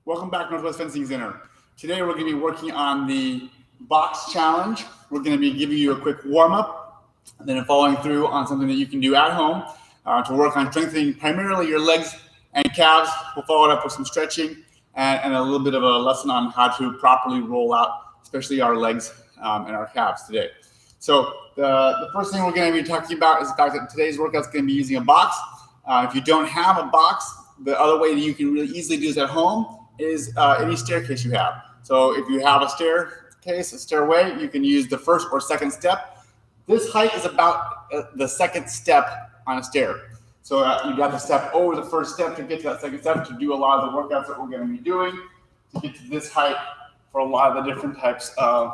Welcome back, Northwest Fencing Center. Today we're going to be working on the box challenge. We're going to be giving you a quick warm-up and then following through on something that you can do at home to work on strengthening primarily your legs and calves. We'll follow it up with some stretching and a little bit of a lesson on how to properly roll out, especially our legs and our calves today. So the first thing we're going to be talking about is the fact that today's workout is going to be using a box. If you don't have a box, the other way that you can really easily do this at home is any staircase you have. So if you have a staircase, a stairway, you can use the first or second step. This height is about the second step on a stair. So you have to step over the first step to get to that second step to do a lot of the workouts that we're going to be doing to get to this height for a lot of the different types of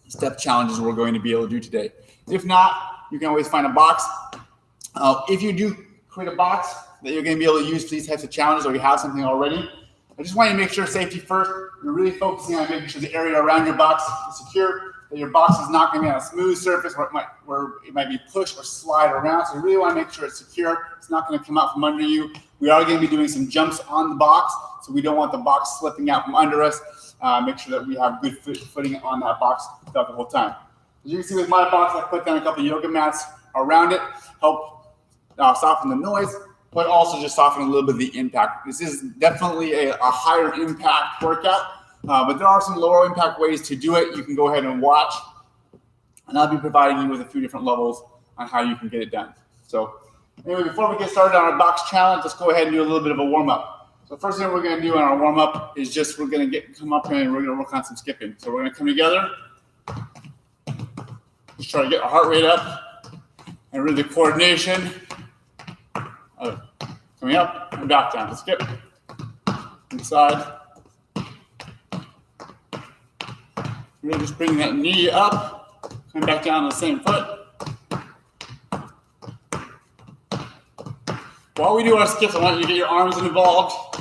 step challenges we're going to be able to do today. If not, you can always find a box. If you do create a box that you're going to be able to use for these types of challenges, or you have something already, I just want you to make sure safety first. You're really focusing on making sure the area around your box is secure, that your box is not going to be on a smooth surface where it might be pushed or slide around. So you really want to make sure it's secure. It's not going to come out from under you. We are going to be doing some jumps on the box, so we don't want the box slipping out from under us. Make sure that we have good footing on that box throughout the whole time. As you can see with my box, I put down a couple of yoga mats around it, help soften the noise, but also just soften a little bit of the impact. This is definitely a higher impact workout, but there are some lower impact ways to do it. You can go ahead and watch, and I'll be providing you with a few different levels on how you can get it done. So anyway, before we get started on our box challenge, let's go ahead and do a little bit of a warm-up. So first thing we're going to do on our warm-up is just we're going to come up and we're going to work on some skipping. So we're going to come together, just try to get our heart rate up, and really the coordination of coming up and back down. Let's skip inside. Really just bringing that knee up, coming back down on the same foot. While we do our skips, I want you to get your arms involved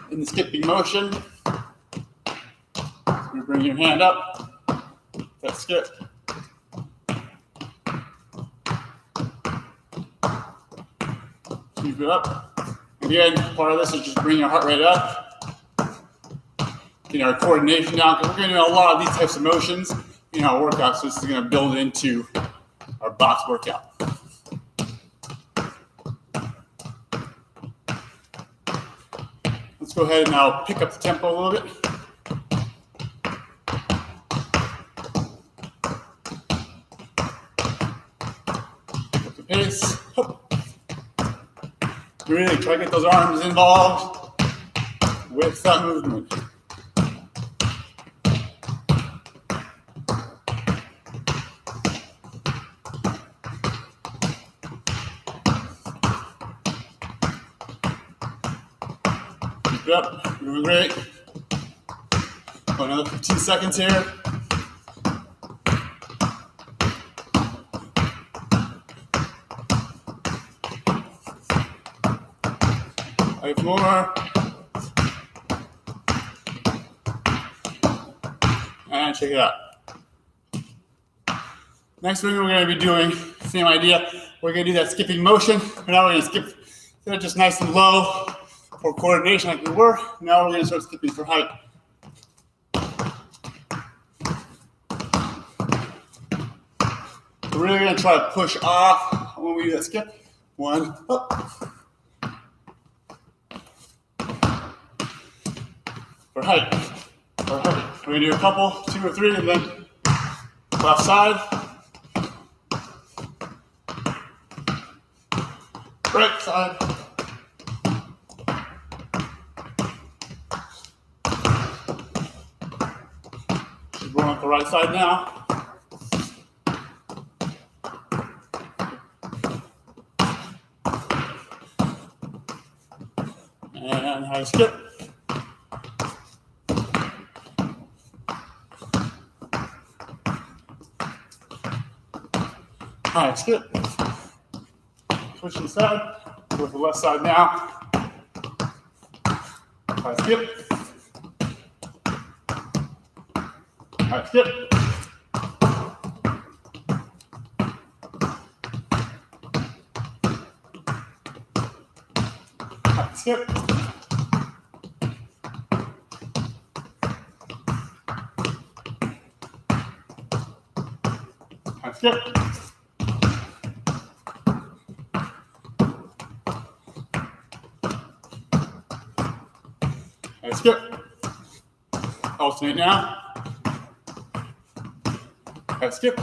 in the skipping motion. So you bring your hand up, that skip. Keep it up. Again, part of this is just bringing your heart rate up, getting our coordination down, because we're going to do a lot of these types of motions in our workouts. So this is going to build into our box workout. Let's go ahead and now pick up the tempo a little bit. Up the pace. Hop. Really try to get those arms involved with that movement. Keep it up, doing great. Another 15 seconds here. 5 more. And check it out. Next thing we're going to be doing, same idea. We're going to do that skipping motion. Now we're going to skip instead of just nice and low for coordination like we were. Now we're going to start skipping for height. We're really going to try to push off when we do that skip. 1, up. For height. We're going to do a couple, 2 or 3, and then left side. Right side. We're going up the right side now. And high skip. High skip. Switching side. Go with the left side now. High skip. High skip. High skip. skip. High skip. Alternate now. High skip.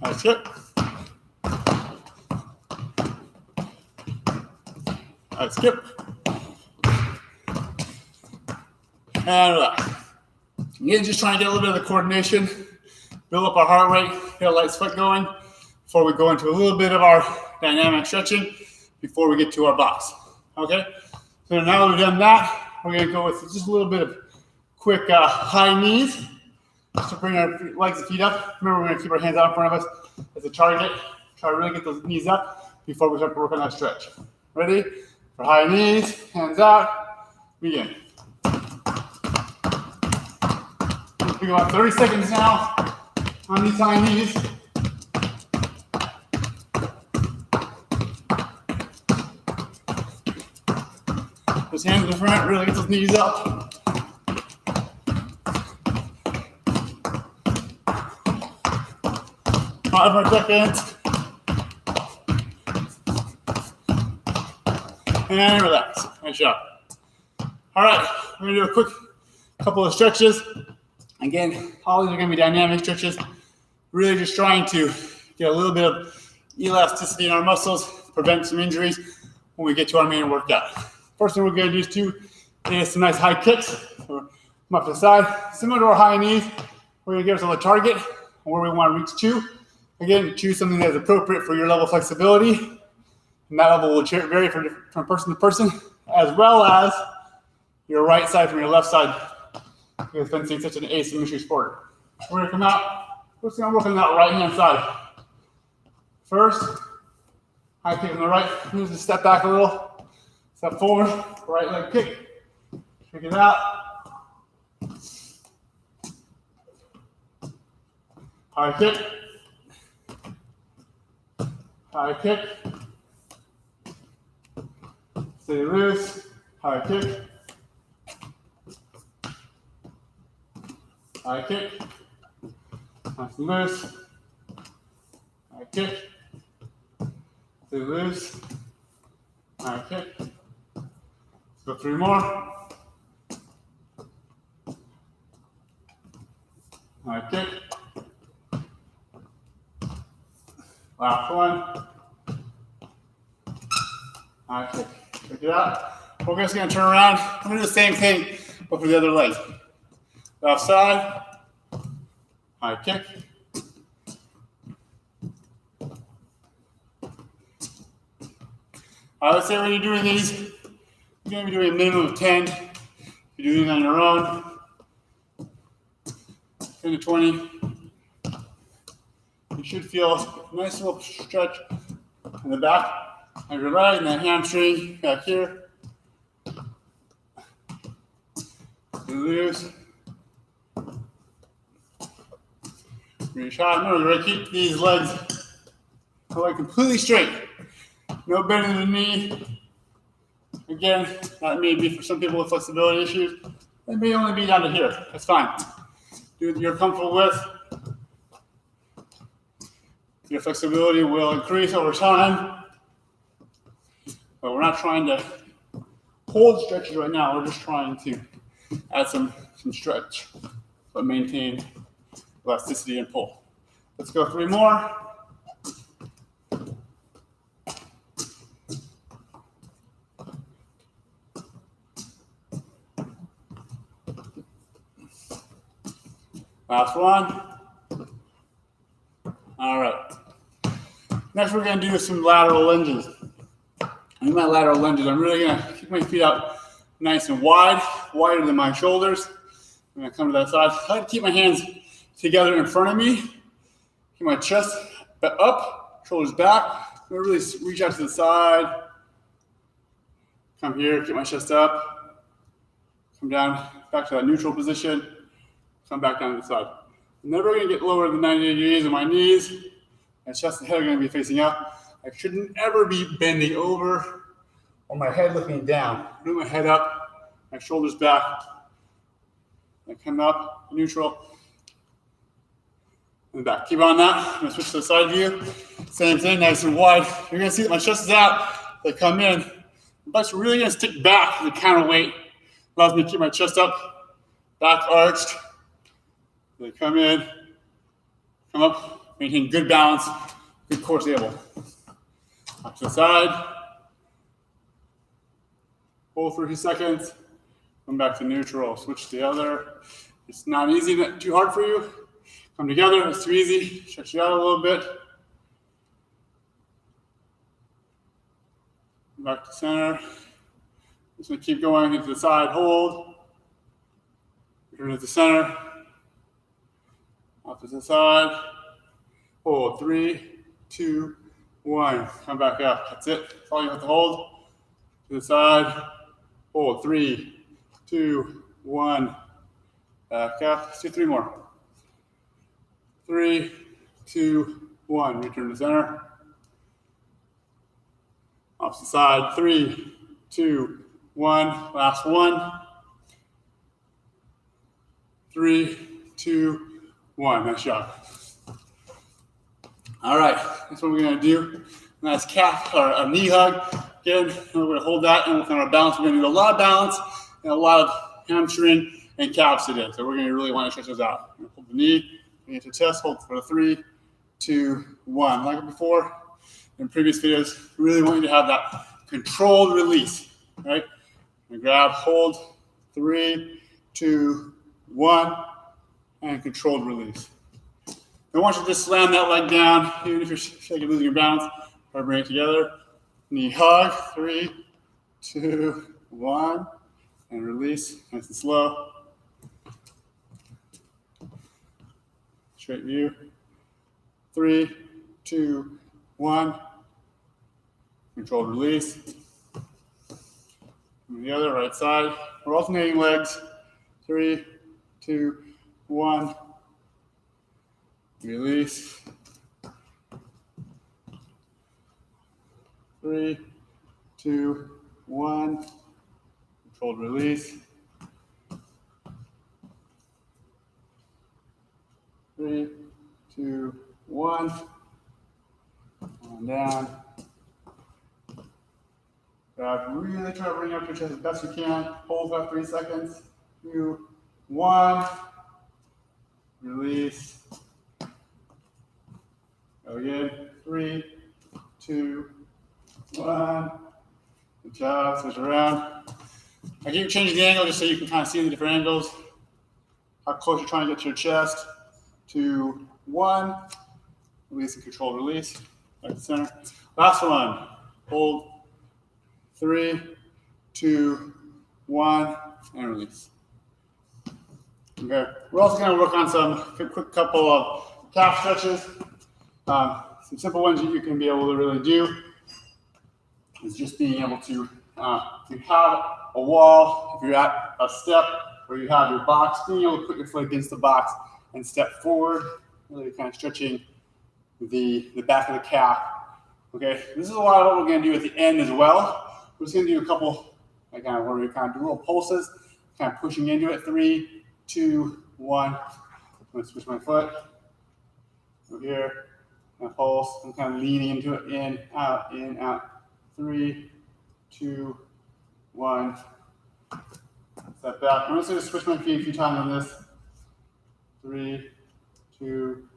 High skip. High skip. And relax. Again, just trying to get a little bit of the coordination, build up our heart rate, get a light sweat going before we go into a little bit of our dynamic stretching before we get to our box. Okay? So now that we've done that, we're going to go with just a little bit of quick high knees. Just to bring our legs and feet up. Remember, we're going to keep our hands out in front of us as a target. Try to really get those knees up before we start to work on that stretch. Ready? For high knees, hands out, begin. We go about 30 seconds now on these high knees. Those hands in the front, really get those knees up. Five more seconds. And relax. Nice job. All right, we're gonna do a quick couple of stretches. Again, all these are gonna be dynamic stretches. Really just trying to get a little bit of elasticity in our muscles, prevent some injuries when we get to our main workout. First thing we're gonna do is some nice high kicks. Come up to the side. Similar to our high knees, we're gonna give ourselves a target where we wanna reach to. Again, choose something that is appropriate for your level of flexibility. And that level will vary from person to person, as well as your right side from your left side, because fencing is such an asymmetry sport. We're gonna come out, we're just gonna work on that right hand side. First, high kick on the right, move the step back a little, step forward, right leg kick, kick it out. High kick, high kick. Stay loose, high kick, high kick, nice and loose, high kick, stay loose, high kick. Let's go 3 more. High kick. Last one. High kick. Check it out. We're just going to turn around. I'm going to do the same thing, but for the other leg. Left side. High kick. I would say when you're doing these, you're going to be doing a minimum of 10. If you're doing it on your own, 10 to 20. You should feel a nice little stretch in the back of your leg and that hamstring back here. Loose. Reach high. Remember, we're going to keep these legs completely straight. No bending the knee. Again, that may be for some people with flexibility issues. It may only be down to here. That's fine. Do what you're comfortable with. Your flexibility will increase over time. But we're not trying to hold stretches right now. We're just trying to add some stretch, but maintain elasticity and pull. Let's go 3 more. Last one. All right. Next, we're going to do some lateral lunges. In my lateral lunges, I'm really going to keep my feet out nice and wide, wider than my shoulders. I'm going to come to that side. I like to keep my hands together in front of me. Keep my chest up, shoulders back. I'm going to really reach out to the side. Come here, keep my chest up. Come down, back to that neutral position. Come back down to the side. I'm never going to get lower than 90 degrees on my knees. My chest and head are going to be facing up. I shouldn't ever be bending over or my head looking down. Bring my head up, my shoulders back. then come up, neutral, and back. Keep on that. I'm gonna switch to the side view. Same thing, nice and wide. You're gonna see that my chest is out. They come in. My butt's really gonna stick back. The counterweight allows me to keep my chest up, back arched. They come in, come up, maintain good balance, good core stable. Up to the side. Hold for a few seconds. Come back to neutral. Switch to the other. It's not easy, not too hard for you. Come together. It's too easy. Stretch it out a little bit. Back to center. Just gonna keep going into the side. Hold. Return to the center. Off to the side. Hold. 3, 2, 1. Come back up. That's it. That's all you have to hold. To the side. Hold. 3, 2, 1. Back up. Let's do 3 more. 3, 2, 1. Return to center. Off to the side. 3, 2, 1. Last one. 3, 2, 1. Nice job. All right. That's what we're going to do. Nice calf or a knee hug. Again, we're going to hold that and work on our balance. We're going to do a lot of balance and a lot of hamstring and calves today. So we're going to really want to stretch those out. We're going to hold the knee, bring it to the chest, hold for 3, 2, 1. Like before in previous videos, we really want you to have that controlled release. Right? We grab, hold, 3, 2, 1, and controlled release. Don't want you to just slam that leg down, even if you're losing your balance. Or bring it together. Knee hug, 3, 2, 1, and release, nice and slow. Straight view. 3, 2, 1. Controlled release. And the other, right side. We're alternating legs. 3, 2, 1. Release. 3, 2, 1. Controlled release. 3, 2, 1. On down. Grab, really try to bring up your chest as best you can. Hold about 3 seconds. 2, 1. Release. Go again. 3, 2, 1. Good job. Switch around. I keep changing the angle just so you can kind of see the different angles. How close you're trying to get to your chest. 2, 1. Release and controlled release. Back to center. Last one. Hold. 3, 2, 1, and release. Okay. We're also going to work on some quick couple of calf stretches. Some simple ones that you can be able to really do is just being able to, if you have a wall, if you're at a step where you have your box, being able to put your foot against the box and step forward, really kind of stretching the back of the calf. Okay, this is a lot of what we're going to do at the end as well. We're just going to do a couple, like kind of where we kind of do little pulses, kind of pushing into it. 3, 2, 1. I'm going to switch my foot. Over here. My pulse. I'm kind of leaning into it. In, out. 3, 2, 1. Step back. I'm just going to switch my feet a few times on this. 3, 2,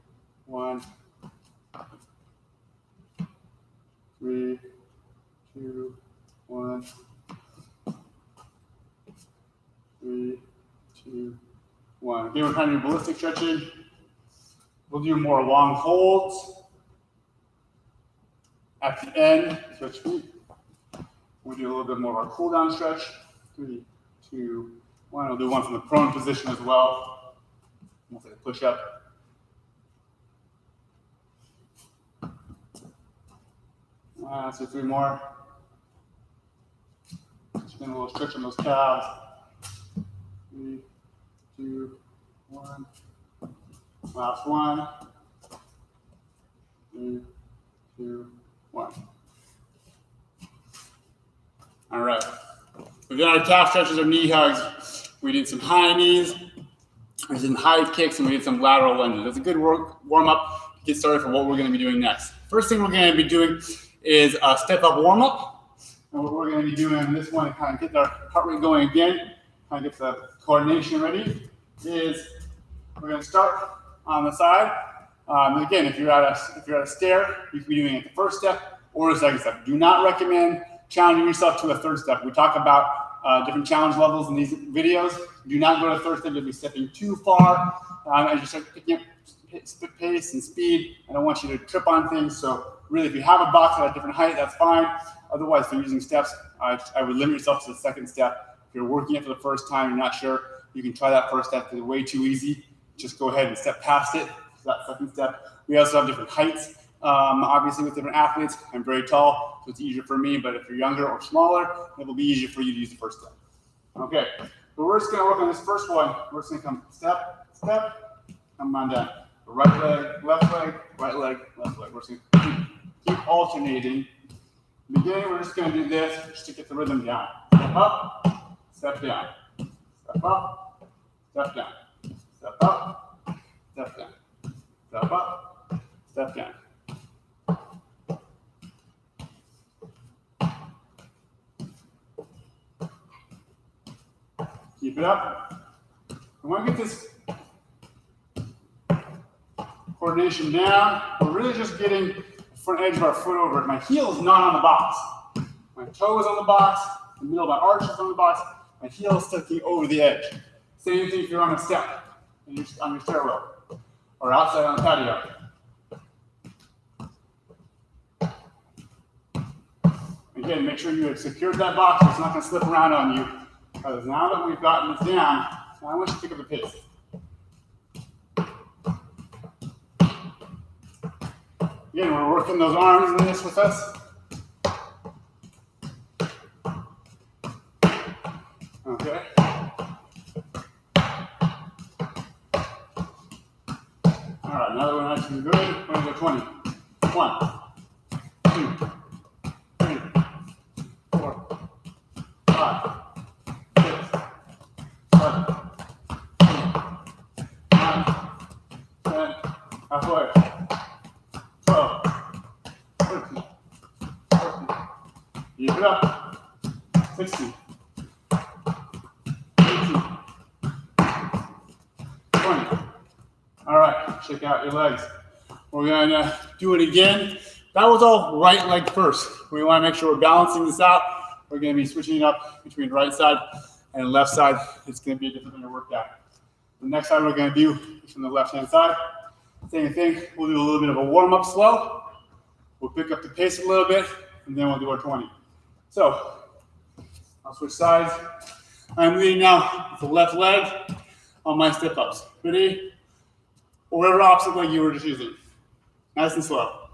1. 3, 2, 1. 3, 2, 1. Again, we're kind of doing ballistic stretching. We'll do more long holds. At the end, switch feet. We'll do a little bit more of our cool down stretch. 3, 2, 1. We'll do one from the prone position as well. We'll take a push up. Let's do 3 more. Just getting a little stretch on those calves. 3, 2, 1. Last one. 3, 2, 1. All right. We've done our calf stretches or knee hugs. We did some high knees. We did some high kicks and we did some lateral lunges. That's a good warm up to get started for what we're going to be doing next. First thing we're going to be doing is a step up warm up. And what we're going to be doing in this one to kind of get our heart rate going again, kind of get the coordination ready, is we're going to start on the side. Again, if you're at a stair, you can be doing it the first step or the second step. Do not recommend challenging yourself to a third step. We talk about different challenge levels in these videos. Do not go to the third step. You'll be stepping too far as you start picking up pace and speed. I don't want you to trip on things. So really, if you have a box at a different height, that's fine. Otherwise, if you're using steps, I would limit yourself to the second step. If you're working it for the first time, you're not sure, you can try that first step. It's way too easy. Just go ahead and step past it. So that second step. We also have different heights. Obviously, with different athletes, I'm very tall, so it's easier for me. But if you're younger or smaller, it will be easier for you to use the first step. Okay, so we're just going to work on this first one. We're just going to come step, step, come on down. Right leg, left leg, right leg, left leg. We're just going to keep alternating. In the beginning, we're just going to do this just to get the rhythm down. Step up, step down. Step up, step down. Step up, step down. Step up, step down. Keep it up. I want to get this coordination down. We're really just getting the front edge of our foot over it. My heel is not on the box. My toe is on the box. The middle of my arch is on the box. My heel is sticking over the edge. Same thing if you're on a step and you're on your stairwell or outside on the patio. Again, make sure you have secured that box so it's not going to slip around on you. Because now that we've gotten this down, I want you to pick up the pace. Again, we're working those arms in this with us. Okay. All right, now that we're nice and good, we're going to go 20. 1, 2, 3, 4, 5, 6, 7, 8, 9, 10, halfway. 12, 13, 14, keep it up, 16, 18, 20. All right, check out your legs. We're going to do it again. That was all right leg first. We want to make sure we're balancing this out. We're going to be switching it up between right side and left side. It's going to be a different kind of workout. The next side we're going to do is from the left-hand side. Same thing, we'll do a little bit of a warm-up slow. We'll pick up the pace a little bit, and then we'll do our 20. So, I'll switch sides. I'm leading now with the left leg on my step-ups. Ready? Or whatever opposite leg you were just using. Nice and slow.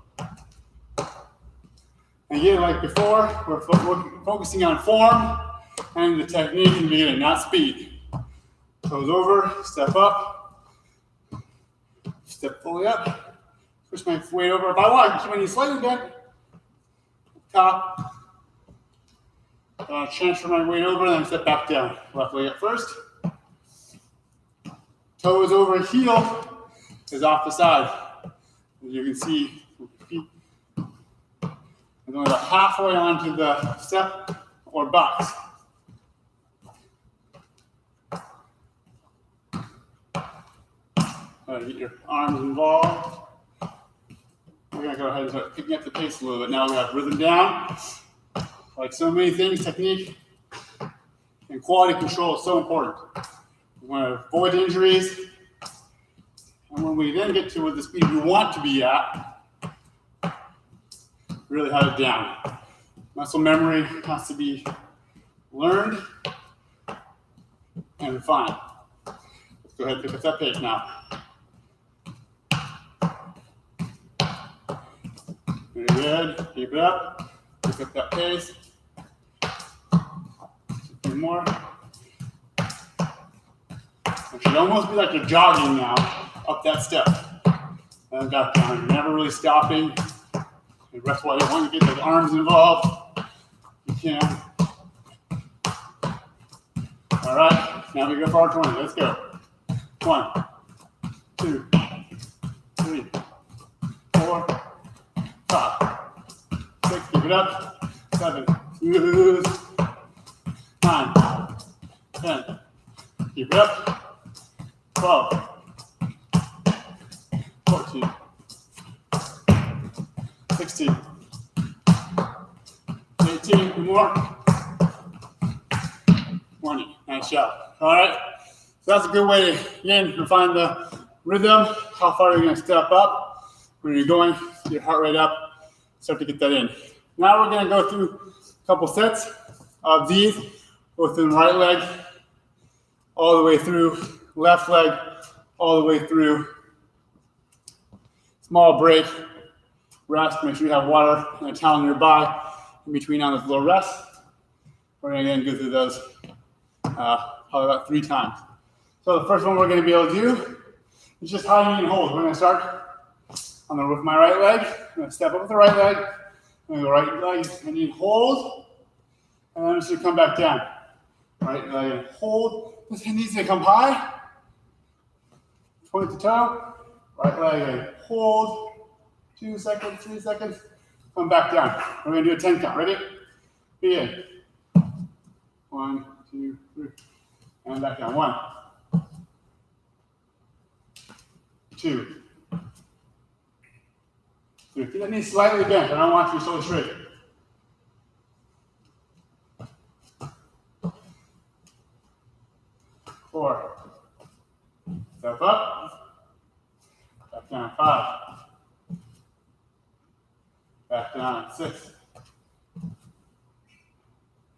And again, like before, we're focusing on form and the technique in the beginning, not speed. Toes over, step up. Step fully up, push my weight over. If I want, I can keep my knees slightly bent. Top. Transfer my weight over and then step back down. Left leg up first. Toes over, heel is off the side. As you can see, feet. I'm going about halfway onto the step or box. Get your arms involved. We're going to go ahead and start picking up the pace a little bit. Now we have rhythm down. Like so many things, technique and quality control is so important. We want to avoid injuries. And when we then get to the speed we want to be at, really have it down. Muscle memory has to be learned and refined. Let's go ahead and pick up that pace now. Very good. Keep it up. Pick up that pace. A few more. It should almost be like you're jogging now up that step. And got down. You're never really stopping. And that's why you want to get those arms involved. You can. All right. Now we go for our 20. Let's go. 1, 1, 2, 3, 4, 5, 6, keep it up, 7, 9, 10, keep it up, 12, 14, 16, 18, more, 20. Nice job. All right. So that's a good way to, again, to find the rhythm, how far you're going to step up, where you're going, your heart rate up, start to get that in. Now we're going to go through a couple sets of these, both in the right leg, all the way through, left leg, all the way through. Small break, rest, make sure you have water and a towel nearby in between on those little rests. We're going to again go through those probably about 3 times. So the first one we're going to be able to do is just high knee and hold. We're going to start on the with my right leg. I'm going to step up with the right leg. I'm going to go right leg and knee hold. And then I'm just going to come back down. Right leg and hold. This needs to come high. Point the toe. Right leg and hold. 2 seconds, 3 seconds. Come back down. We're going to do a 10 count. Ready? Begin. 1, 2, 3. And back down. 1, 2, 3. Keep that knee slightly bent. I don't want you to so straight. 4. Step up. Back down. 5. Back down. 6.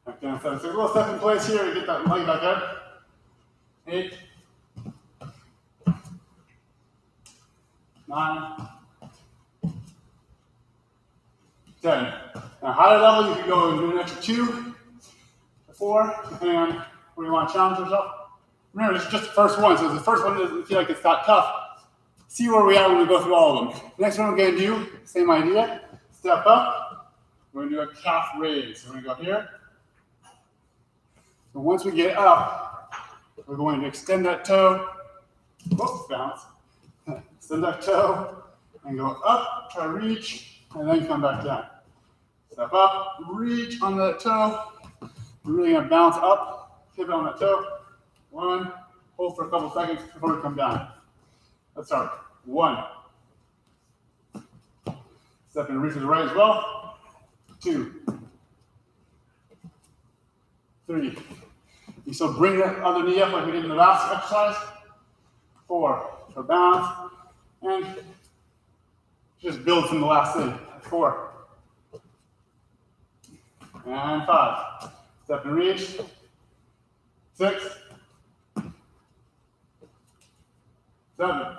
Back down. 7. So a little step in place here to get that leg back up. 8. 9. 10. Now, higher level, you can go and do an extra 2 to 4, depending on where you want to challenge yourself. Remember, this is just the first one, so if the first one doesn't feel like it's that tough, see where we are when we go through all of them. The next one we're going to do, same idea, step up. We're going to do a calf raise. So we're going to go here. So once we get up, we're going to extend that toe. Whoops, bounce. Extend that toe and go up, try to reach, and then come back down. Step up, reach on that toe. We're really going to bounce up, pivot on that toe. 1, hold for a couple seconds before we come down. Let's start. 1. Step and reach to the right as well. 2. 3. You still bring that other knee up like we did in the last exercise. 4. So bounce. And just build from the last thing. 4. And 5. Step and reach. 6. 7.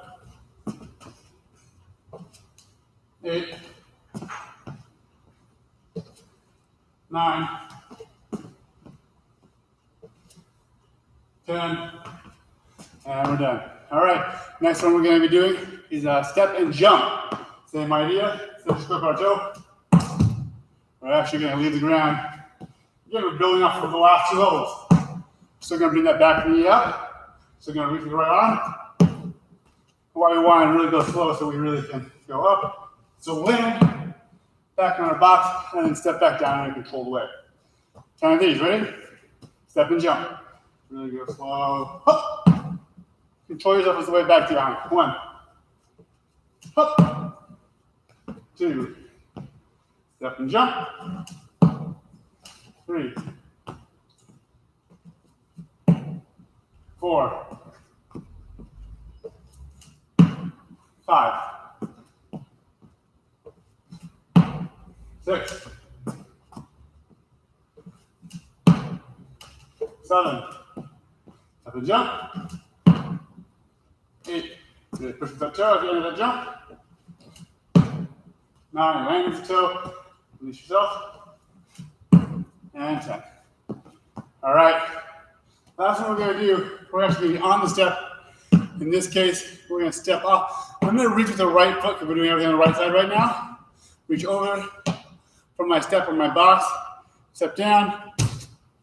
8. 9. 10. And we're done. All right. Next one we're going to be doing is a step and jump. Same idea. So just flip our toe. We're actually going to leave the ground. Again, we're building up for the last 2 levels. Still going to bring that back knee up. Still going to reach with the right arm. Why we want to really go slow so we really can go up. So land, back on our box, and then step back down in a controlled way. 10 of these, ready? Step and jump. Really go slow. Hup. Control yourself as the way back down. 1. Hup. 2. Step and jump. 3. 4. 5. 6. 7. Step and jump. 8. Push that toe at the end of that jump. 9. Land with the toe. Release yourself. And 10. All right. Last one we're going to do, we're actually going to be on the step. In this case, we're going to step up. I'm going to reach with the right foot because we're doing everything on the right side right now. Reach over from my step on my box. Step down.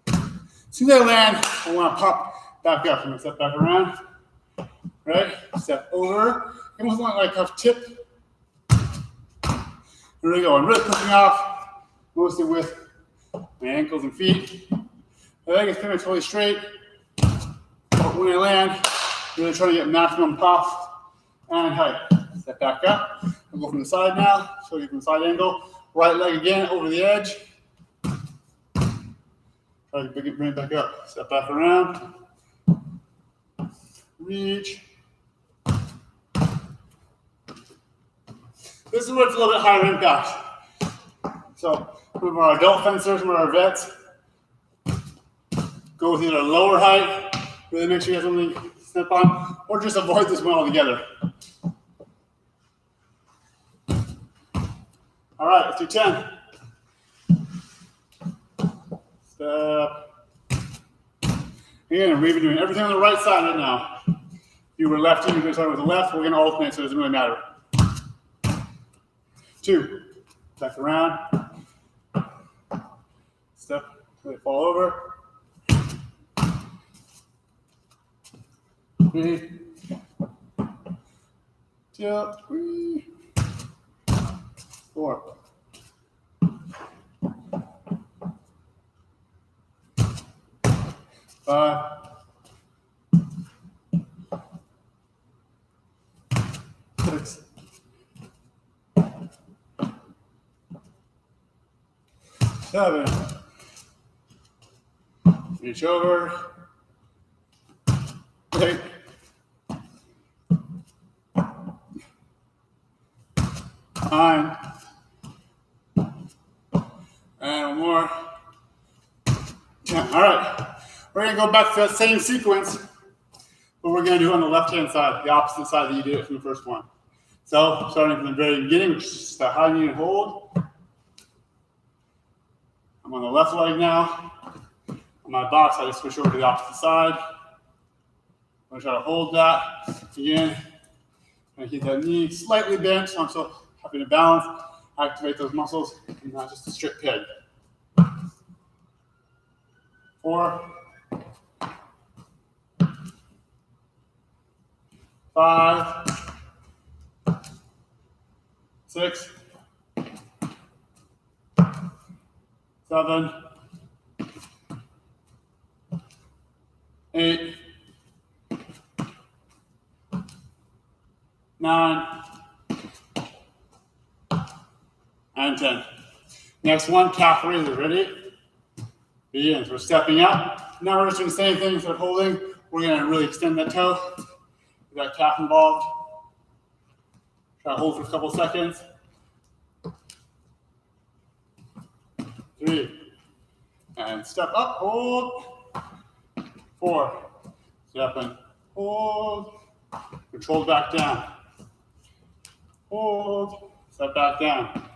As soon as I land, I want to pop back up. I'm going to step back around. right? Step over. You almost want like a tip. Here we go. I'm really pushing off, mostly with my ankles and feet. My leg is pretty much totally straight. But when I land, really trying to get maximum puff and height. Step back up. I'll go from the side now. Show you from the side angle. Right leg again over the edge. Try to bring it back up. Step back around. Reach. This is where it's a little bit higher impact. So, some of our adult fencers, some of our vets, go with either a lower height, really make sure you have something to step on, or just avoid this one altogether. All right, let's do 10. Step. Again, we've been doing everything on the right side right now. If you were lefty, you're going to start with the left. We're going to alternate, so it doesn't really matter. 2. Back around. Step, really fall over. 3. 2, 3. 4. 5. 6. 7. Reach over. 8. 9. And one more. 10. All right. We're going to go back to that same sequence, but we're going to do it on the left-hand side, the opposite side that you did it from the first one. So, starting from the very beginning, which is just a high knee and hold. I'm on the left leg now. On my box, I just switch over to the opposite side. I'm going to try to hold that. Again, I'm going to keep that knee slightly bent, so I'm still having to balance, activate those muscles, and not just a strict peg. 4. 5. 6. 7. 8. 9. And 10. Next one, calf raiser. Ready? Begins. We're stepping up. Now we're just doing the same thing instead of holding. We're going to really extend that toe. Get that calf involved. Try to hold for a couple seconds. 3. And step up, hold. 4. Step and hold. Control back down. Hold. Step back down.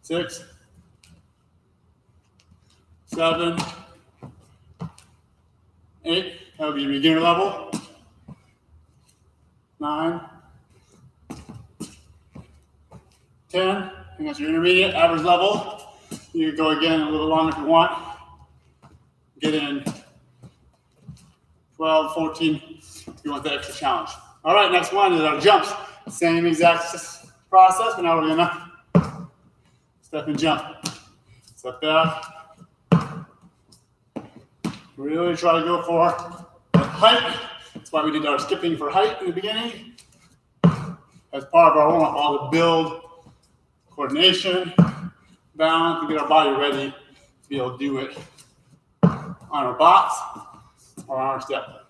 6. 7. 8. That would be beginner level. 9. 10. I think that's your intermediate, average level. You can go again a little longer if you want. Get in 12, 14 if you want that extra challenge. All right, next one is our jumps. Same exact process, but now we're gonna step and jump. Step back. Really try to go for height. That's why we did our skipping for height in the beginning. As part of our warm-up, all the build, coordination, balance, to get our body ready to be able to do it on our box or on our step.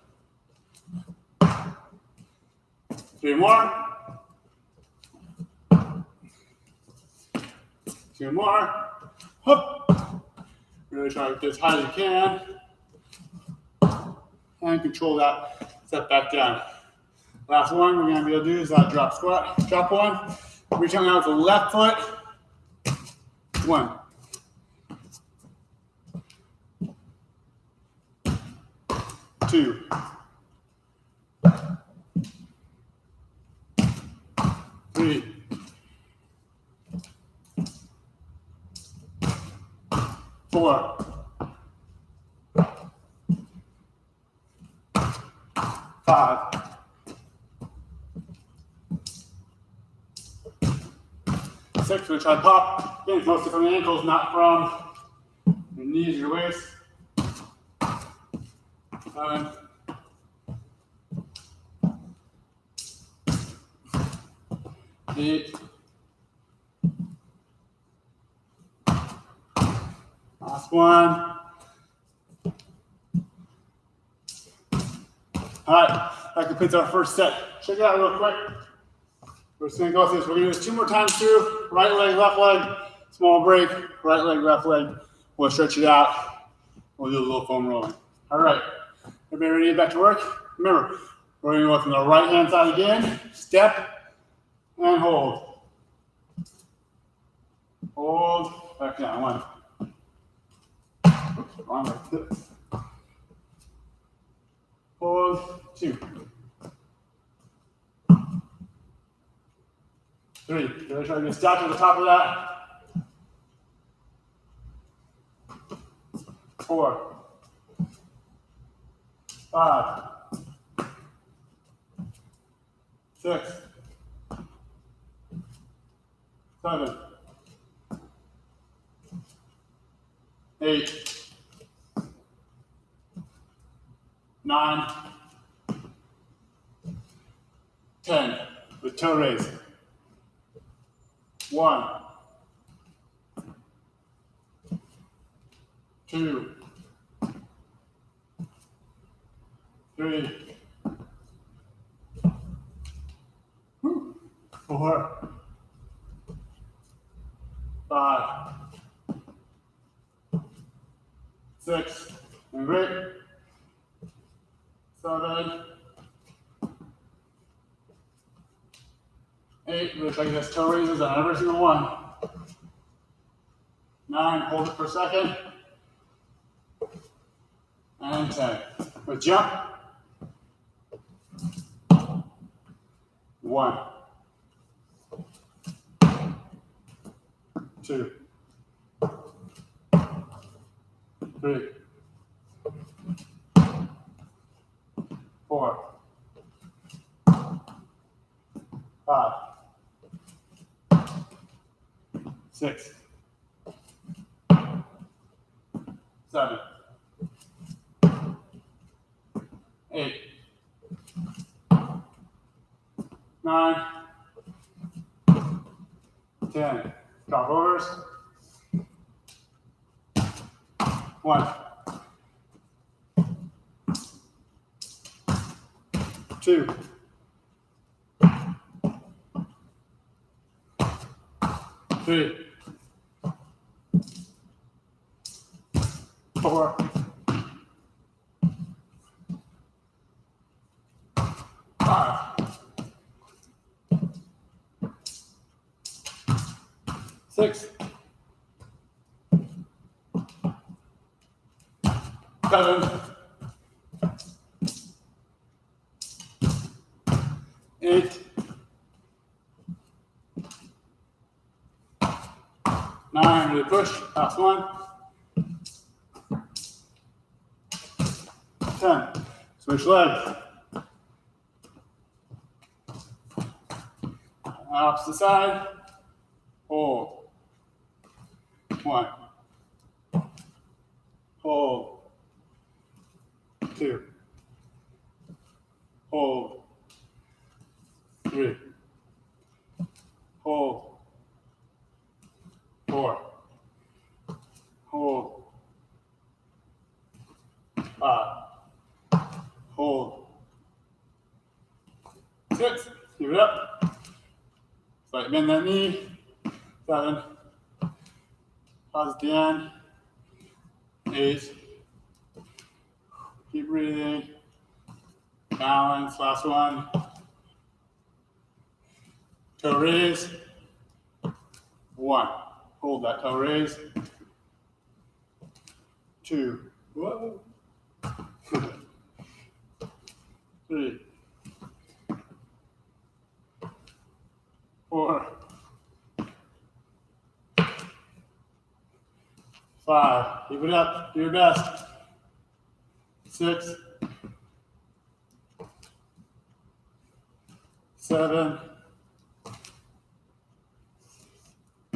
3 more. 2 more. Hup. Really try to get as high as you can. And control that. Step back down. Last one we're going to be able to do is that drop squat. Drop one. Reach out now with the left foot. 1. 2. 3. 4. 5. 6, we're going to try to pop. Again, mostly from the ankles, not from your knees or your waist. 7, 8, last one. All right, that completes our first set. Check it out real quick. We're just going to go through this. We're going to do this 2 more times too. Right leg, left leg, small break. Right leg, left leg. We'll stretch it out. We'll do a little foam rolling. All right, everybody ready to get back to work? Remember, we're going to go from the right hand side again. Step and hold. Hold, back down. 1. Oops, wrong way. Hold, 2. 3. Try to get stacked to the top of that. 4. 5. 6. 7. 8. 9. 10. With toe raise. 1. 2. 3. 4. 5. 6. And great. 7. 8. Really try to get those toe raises on every single one. 9. Hold it for a second. And 10. Good jump. 1. 2. 3. 4. 5. 6. 7. 8. 9. 10. Drop overs. 1. 2. 3. 4. 5. 6. 7. 8. 9. Really push. Last one. 10. Switch legs. Opposite side. Hold. 1. Hold. 2. Hold. 3. Hold. 4. Hold. 5. Hold. 6. Keep it up. Slight bend that knee. 7. Pause at the end. 8. Keep breathing. Balance. Last one. Toe raise. 1. Hold that toe raise. 2. Whoa. 3. 4. 5. Keep it up. Do your best. 6. 7.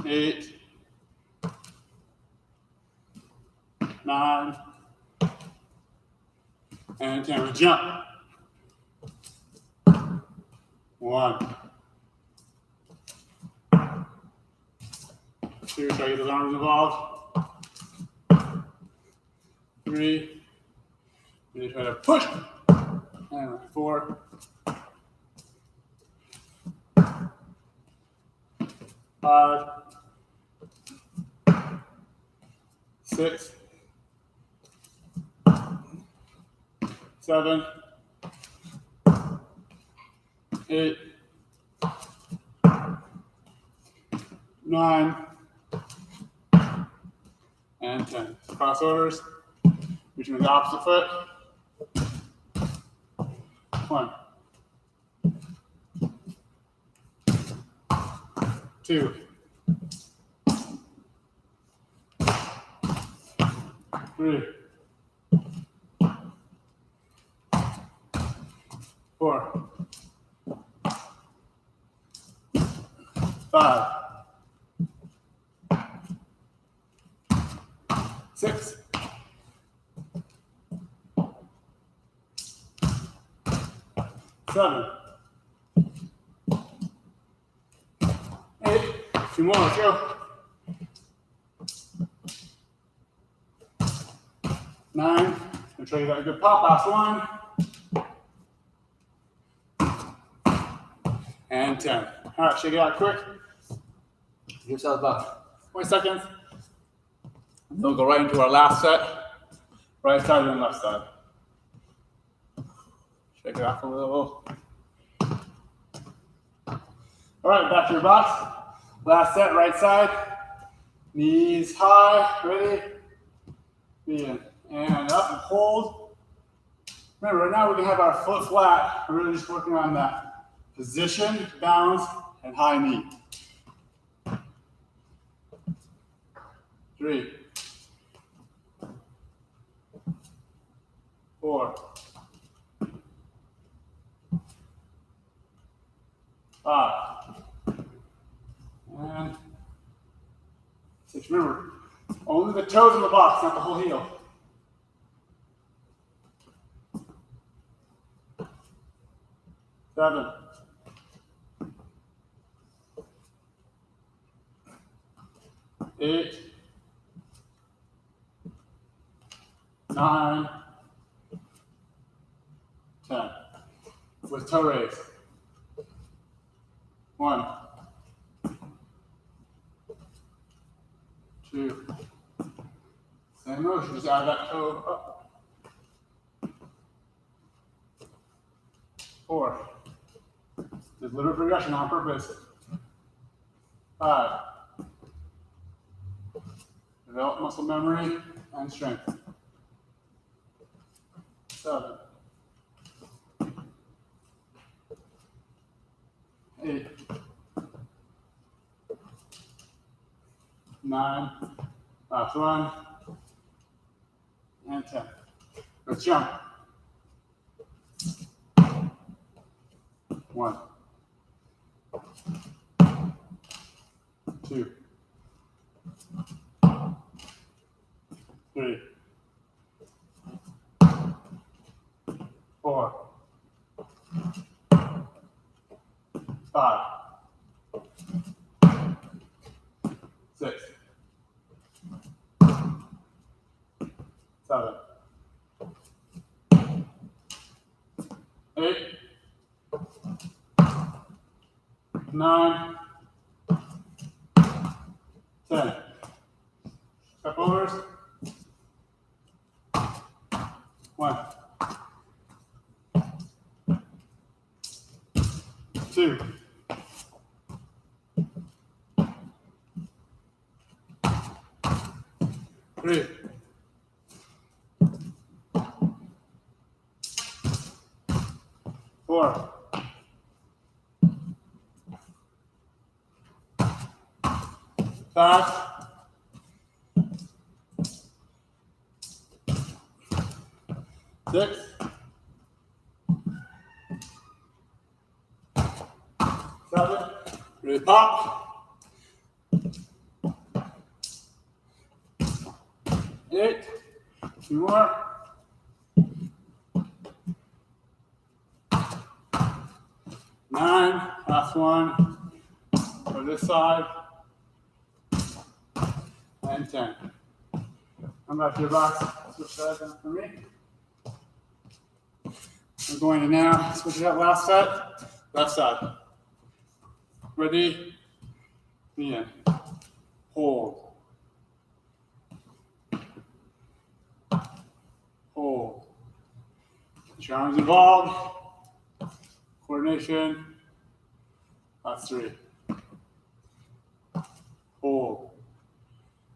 8, 9, and 10. We jump. 1, 2, try to get those arms involved. 3, really try to push. And 4, 5, 6, 7, 8, 9, and 10. Crossovers, reaching with the opposite foot. 1, 2, 3, 4, 5, 6, 7, 8. 2 more. Let's go. 9. Make sure you got a good pop. Last one. And 10. All right, shake it out quick. Give yourself about 20 seconds. And then we'll go right into our last set. Right side and left side. Shake it off a little. All right, back to your box. Last set, right side. Knees high. Ready? Begin. And up and hold. Remember, right now we're going to have our foot flat. We're really just working on that position, balance, and high knee. 3, 4, 5, and 6. Remember, only the toes in the box, not the whole heel. 7, 8, 9, 10. With toe raise. 1, 2. Same motion, just add that toe up. 4. Just little progression on purpose. 5. Develop muscle memory and strength. 7, 8, 9, last one, and 10. Let's jump. 1, 2, 3, 4, 5, 6, 7, 8, 9, 10. Step overs. 1, 2, 3, 4, 5, 6, 7, really pop, 8. 2 more. 9. Last one. For this side. And 10. Come back to your box. Switch sides down for me. I'm going to now switch it up last side. Left side. Ready? Begin. Hold. Hold. Get your arms involved. Coordination. Last 3. Hold.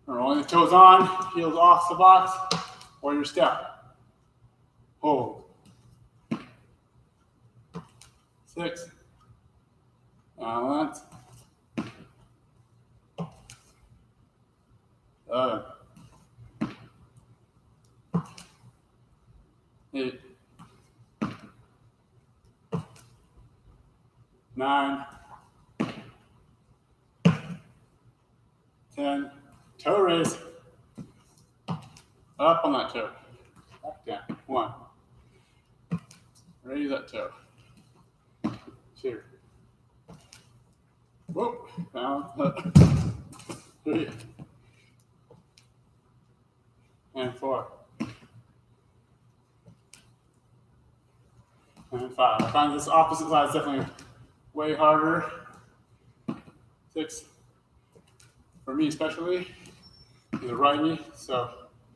Rolling the toes on, heels off the box, or your step. Hold. 6. Balance. 7. 8. 9. 10. Toe raise. Up on that toe. Back down. 1. Raise that toe. 2. Whoop. Down. 3. And 4. And 5. I find this opposite side is definitely way harder. 6. For me especially, the right knee, so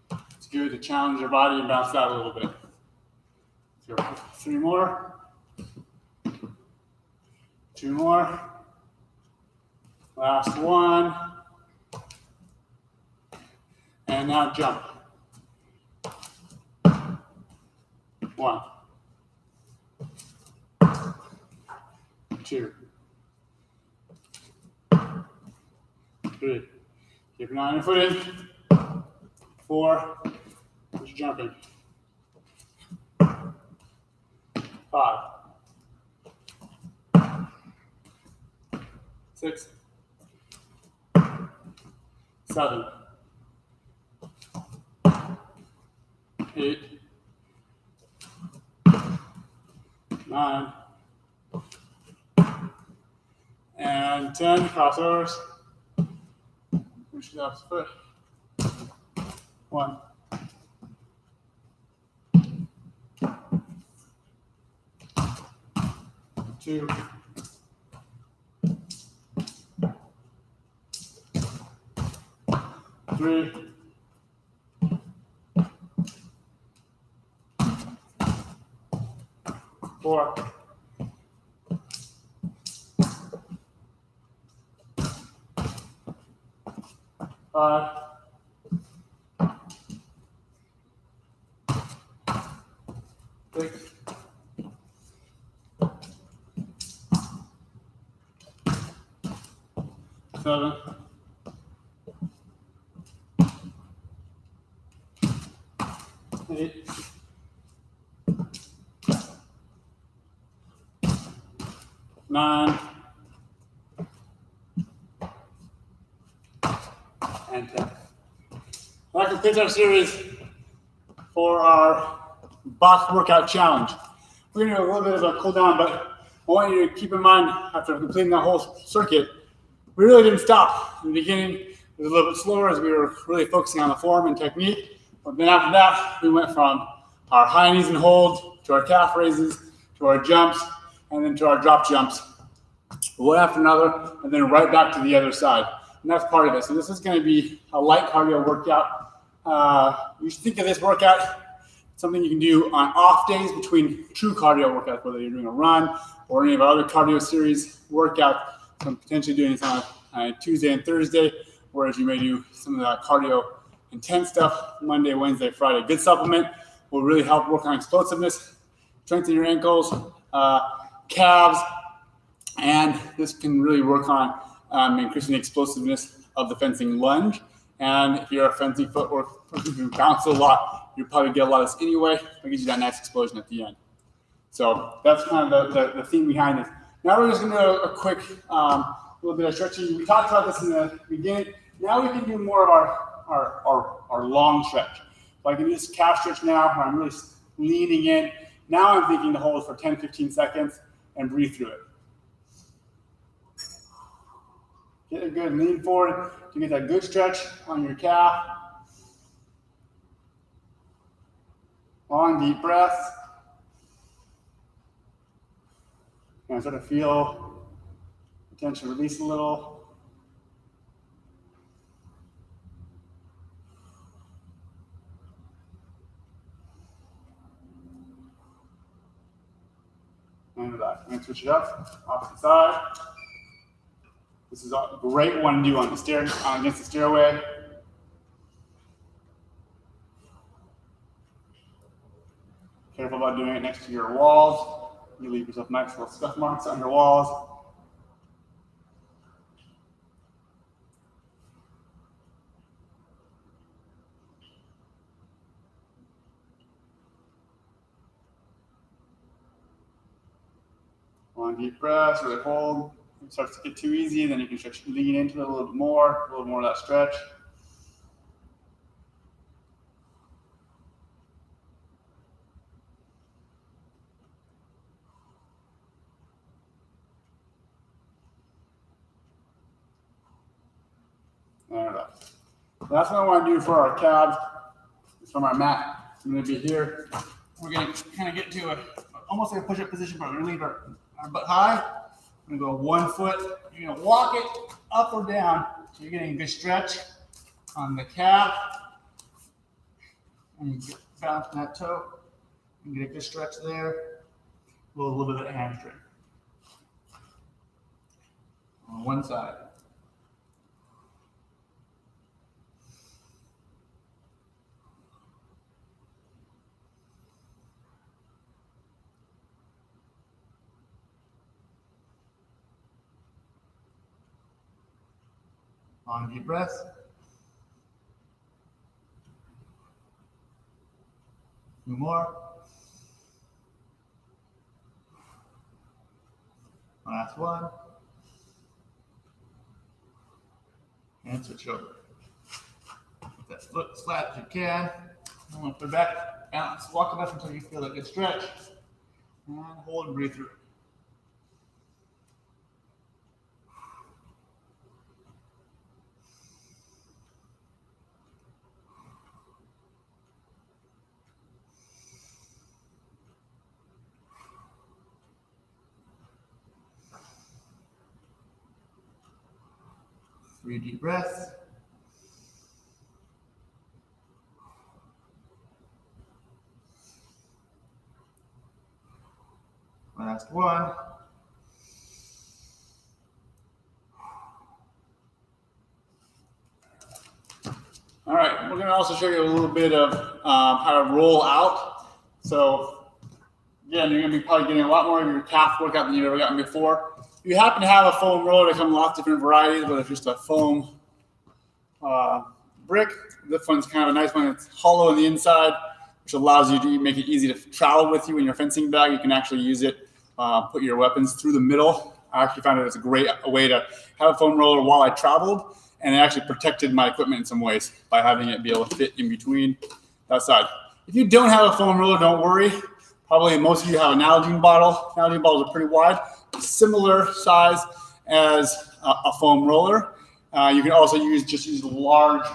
it's good to challenge your body and bounce out a little bit. So 3 more. 2 more. Last one. And now jump. 1. 2. 3. Keep an eye on your footing. 4. Just jumping. 5. 6. 7. 8. 9. And 10. Crossovers. Push the opposite foot. 1. 2. 3. 4. 5. 6. 7. 8. 9. And 10. That completes our series for our box workout challenge. We're going to do a little bit of a cool down, but I want you to keep in mind after completing that whole circuit, we really didn't stop. In the beginning, it was a little bit slower as we were really focusing on the form and technique. But then after that, we went from our high knees and hold to our calf raises, to our jumps, and then to our drop jumps, one after another, and then right back to the other side. And that's part of it. So this is going to be a light cardio workout. You should think of this workout something you can do on off days between true cardio workouts, whether you're doing a run or any of our other cardio series workout. So I'm potentially doing this on Tuesday and Thursday, whereas you may do some of that cardio intense stuff Monday, Wednesday, Friday. Good supplement will really help work on explosiveness, strengthen your ankles, calves, and this can really work on increasing the explosiveness of the fencing lunge. And if you're a fencing footwork person who bounces a lot, you'll probably get a lot of this anyway. It'll get you that nice explosion at the end. So that's kind of the theme behind this. Now we're just going to do a quick little bit of stretching. We talked about this in the beginning. Now we can do more of our long stretch. So I can do this calf stretch now where I'm really leaning in. Now I'm thinking to hold for 10, 15 seconds and breathe through it. Get a good lean forward to get that good stretch on your calf. Long, deep breaths. And sort of feel the tension release a little. And back. I'm going to switch it up, opposite side. This is a great one to do on the stair, against the stairway. Careful about doing it next to your walls. You leave yourself nice little scuff marks on your walls. Long deep breaths, really hold. If it starts to get too easy, then you can stretch, lean into it a little bit more, of that stretch. And that's what I want to do for our calves. From our mat, I'm going to be here. We're going to kind of get to almost like a push-up position, but we're going to leave our butt high. I'm going to go 1 foot. You're going to walk it up or down. So you're getting a good stretch on the calf. And you bounce that toe. You get a good stretch there. A little bit of the hamstring. On one side. Long deep breaths. Two more. Last one. And switch over. Get that foot as flat as you can. I'm going to put it back. Balance. Walk it up until you feel a good stretch. And hold and breathe through it. Three deep breaths. Last one. All right, we're going to also show you a little bit of how to roll out. So again, you're going to be probably getting a lot more of your calf workout than you've ever gotten before. If you happen to have a foam roller, they come in lots of different varieties, whether it's just a foam brick. This one's kind of a nice one. It's hollow on the inside, which allows you to make it easy to travel with you in your fencing bag. You can actually use it, put your weapons through the middle. I actually found it as a great way to have a foam roller while I traveled, and it actually protected my equipment in some ways by having it be able to fit in between that side. If you don't have a foam roller, don't worry. Probably most of you have an Nalgene bottle. Nalgene bottles are pretty wide, similar size as a foam roller. You can also use a large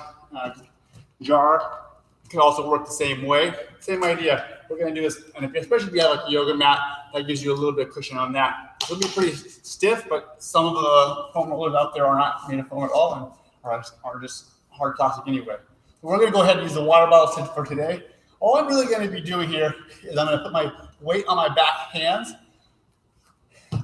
jar. It can also work the same way. Same idea. We're going to do this, and especially if you have like a yoga mat, that gives you a little bit of cushion on that. It'll be pretty stiff, but some of the foam rollers out there are not made of foam at all and are just hard plastic anyway. So we're going to go ahead and use the water bottle for today. All I'm really going to be doing here is I'm going to put my weight on my back hands.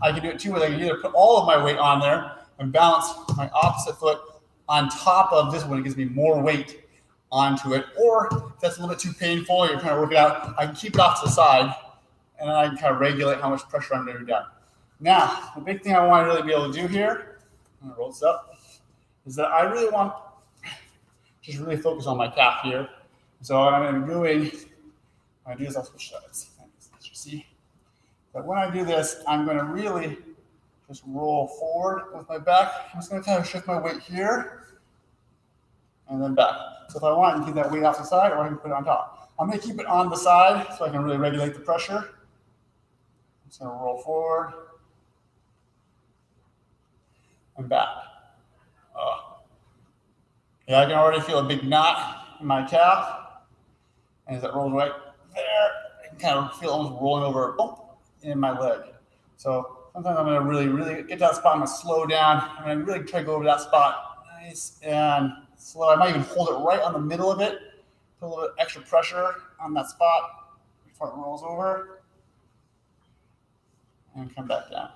I can do it too, where I can either put all of my weight on there and balance my opposite foot on top of this one. It gives me more weight onto it. Or if that's a little bit too painful, you're trying to work it out, I can keep it off to the side and then I can kind of regulate how much pressure I'm going to do down. Now, the big thing I want to really be able to do here, I'm going to roll this up, is that I really want to just really focus on my calf here. So what I'm going to be doing, when I do this, I'll switch sides. As you see. But when I do this, I'm going to really just roll forward with my back. I'm just going to kind of shift my weight here. and then back. So if I want, I can keep that weight off the side, or I can put it on top. I'm going to keep it on the side so I can really regulate the pressure. I'm just going to roll forward and back. Yeah, I can already feel a big knot in my calf. And as it rolls right there, I can kind of feel almost rolling over a bump in my leg. So sometimes I'm going to really get to that spot. I'm going to slow down. I'm going to really try to go over that spot. Nice and slow. I might even hold it right on the middle of it. Put a little bit extra pressure on that spot before it rolls over. And come back down.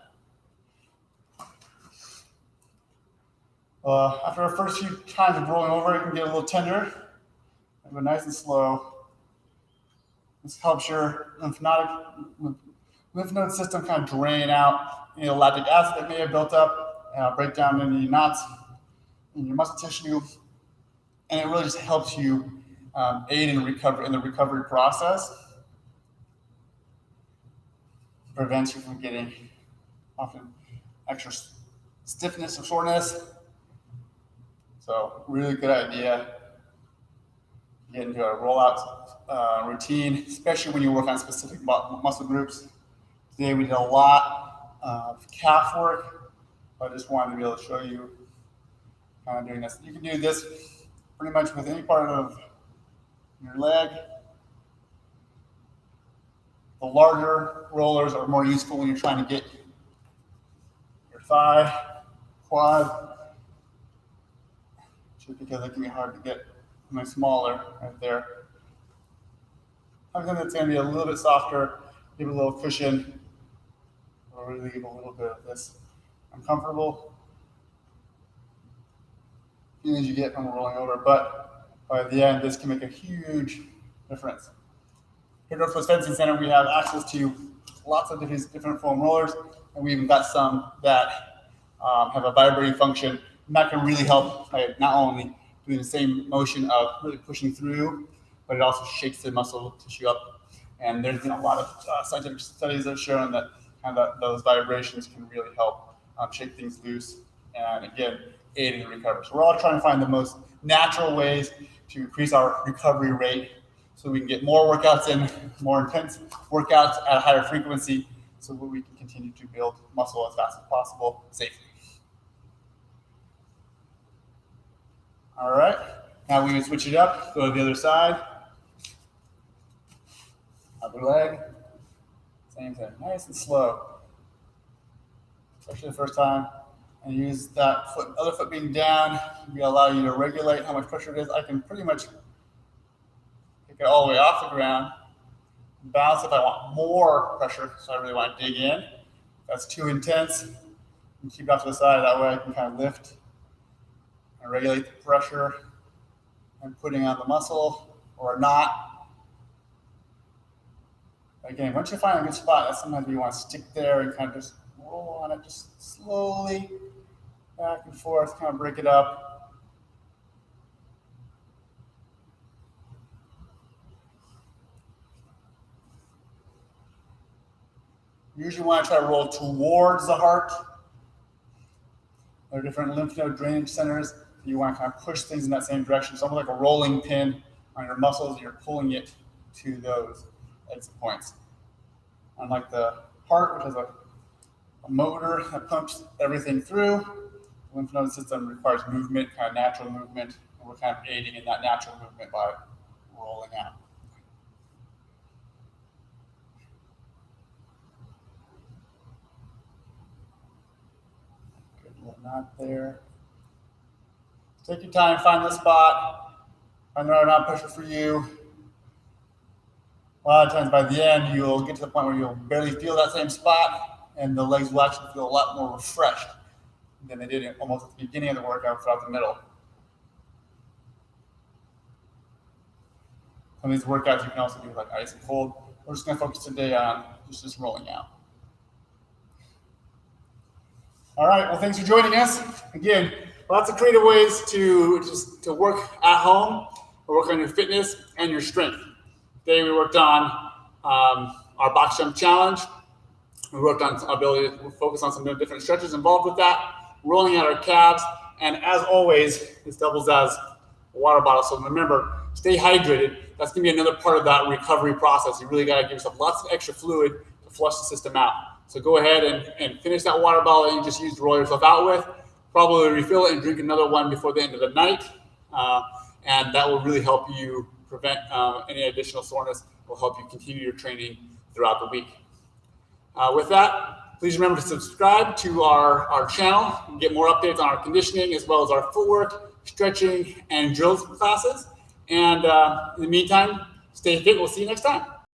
After the first few times of rolling over, it can get a little tender. Go nice and slow. This helps your lymph node system kind of drain out any lactic acid that may have built up, break down any knots in your muscle tissue, and it really just helps you aid in the recovery process. Prevents you from getting often extra stiffness or soreness. So really good idea. Get into a rollout routine, especially when you work on specific muscle groups. Today we did a lot of calf work. I just wanted to be able to show you kind of doing this. You can do this pretty much with any part of your leg. The larger rollers are more useful when you're trying to get your thigh, quad, just because it can be hard to get something smaller right there. Something that's going to be a little bit softer, give it a little cushion, or really give a little bit of this uncomfortable feelings you get from rolling over, but by the end, this can make a huge difference. Here at Northwest Fencing Center, we have access to lots of different foam rollers, and we even got some that have a vibrating function, and that can really help by not only doing the same motion of really pushing through, but it also shakes the muscle tissue up. And there's been a lot of scientific studies that have shown that those vibrations can really help shake things loose and, again, aid in the recovery. So we're all trying to find the most natural ways to increase our recovery rate so we can get more workouts in, more intense workouts at a higher frequency, so that we can continue to build muscle as fast as possible safely. All right, now we can switch it up, go to the other side. Other leg, same thing, nice and slow, especially the first time. And use that other foot being down, we allow you to regulate how much pressure it is. I can pretty much take it all the way off the ground, bounce if I want more pressure, so I really want to dig in. If that's too intense, and keep it off to the side, that way I can kind of lift and regulate the pressure and putting on the muscle or not. Again, once you find a good spot, that's sometimes you want to stick there and kind of just roll on it, just slowly back and forth, kind of break it up. You usually want to try to roll towards the heart. There are different lymph node drainage centers. You want to kind of push things in that same direction. So almost like a rolling pin on your muscles, you're pulling it to those exit points. Unlike the heart, which has a motor that pumps everything through, the lymph node system requires movement, kind of natural movement, and we're kind of aiding in that natural movement by rolling out. Good little knot there. Take your time, find the spot, find the right amount of pressure for you. A lot of times by the end, you'll get to the point where you'll barely feel that same spot, and the legs will actually feel a lot more refreshed than they did almost at the beginning of the workout throughout the middle. Some of these workouts you can also do like ice and cold. We're just going to focus today on just rolling out. All right, well, thanks for joining us. Again, lots of creative ways to work at home, or work on your fitness and your strength. Today we worked on our box jump challenge. We worked on our ability to focus on some different stretches involved with that, rolling out our calves, and as always, this doubles as a water bottle. So remember, stay hydrated. That's going to be another part of that recovery process. You really got to give yourself lots of extra fluid to flush the system out. So go ahead and finish that water bottle that you just used to roll yourself out with. Probably refill it and drink another one before the end of the night. And that will really help you prevent any additional soreness. It will help you continue your training throughout the week. With that, please remember to subscribe to our channel and get more updates on our conditioning as well as our footwork, stretching, and drills classes. And in the meantime, stay fit. We'll see you next time.